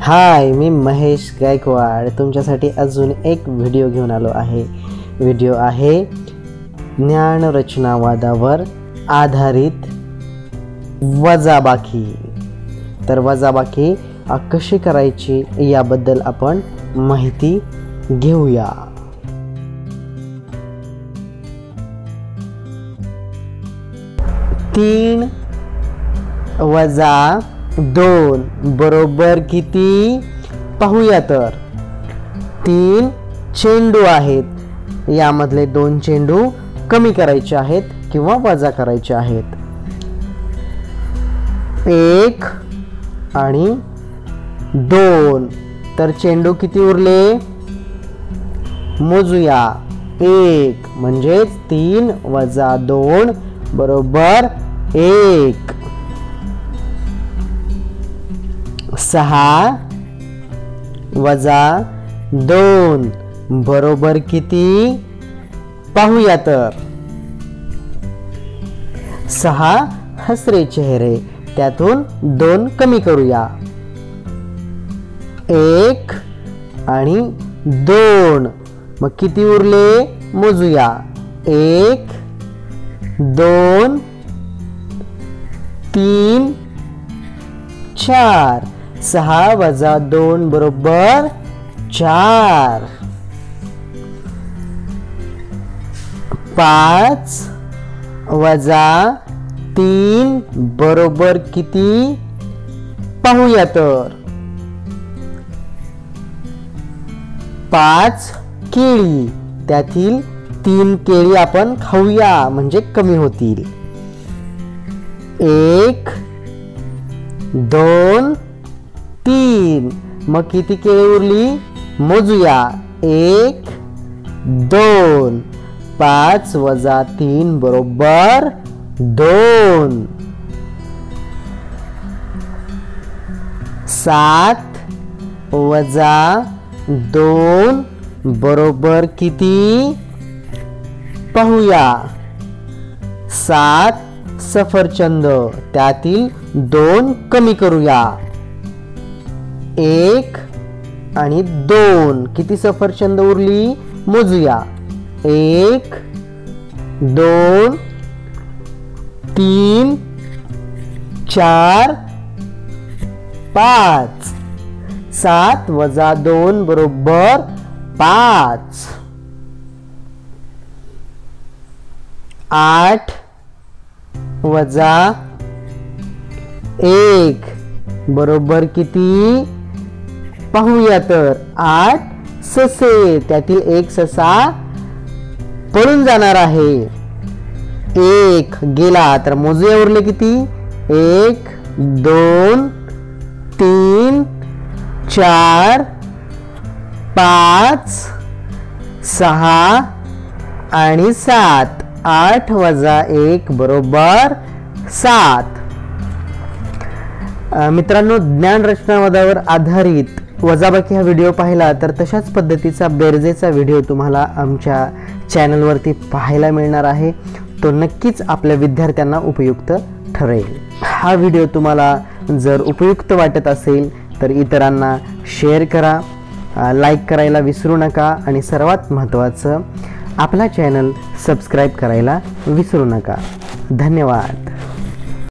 हाय, मी महेश गायकवाड तुमच्यासाठी अजून एक व्हिडिओ घेऊन आलो आहे. व्हिडिओ आहे ज्ञानरचनावादावर आधारित वजाबाकी. तर वजाबाकी कशी करायची याबद्दल आपण माहिती घेऊया. तीन वजा 2 बरोबर किती पाहूया. तर 3 चेंडू आहेत, यामधले 2 चेंडू कमी करायचे आहेत किंवा वजा करायचे आहेत. 1 आणि 2. तर चेंडू किती उरले मोजूया. 1 म्हणजेच 3 वजा 2 बरोबर 1. 6 वजा 2 बरोबर किती पाहूया. तर 6 हसरे चेहरे, त्यातून 2 कमी करूया. 1 आणि 2 मग किती उरले मोजूया. 1 2 3 4. 6 वजा 2 बरोबर 4. 5 वजा 3 बरोबर किती पाहूया. तर 5 केळी, त्यातील 3 केळी आपण खाऊया म्हणजे कमी होतील. 1 2 3 मग किती केळी उरली मोजूया. 1 2. 5 वजा 3 बरोबर 2. 7 वजा 2 बरोबर किती पाहूया. 7 सफरचंद, त्यातील 2 कमी करूया. 1 आणि 2 किती सफरचंद उरली मोजूया. 1 2 3 4 5. 7 वजा 2 बरोबर 5. 8 वजा 1 बरोबर किती पाहूया. तर 8 ससे, त्यातील 1 ससा पळून जाणार आहे. 1 गेला, तर मोजूया उरले किती. 1 2 3 4 5 6 आणि 7. 8 वजा 1 बरोबर 7. मित्रांनो, ज्ञानरचनावादावर आधारित वजाबाकी हा व्हिडिओ पाहिला तर तशाच पद्धतीचा बेरजेचा व्हिडिओ तुम्हाला आमच्या चॅनलवरती पाहायला मिळणार आहे. तो नक्कीच आपल्या विद्यार्थ्यांना उपयुक्त ठरेल. हा व्हिडिओ तुम्हाला जर उपयुक्त वाटत असेल तर इतरांना शेअर करा, लाईक करायला विसरू नका आणि सर्वात महत्त्वाचं आपला चॅनल सबस्क्राईब करायला विसरू नका. धन्यवाद.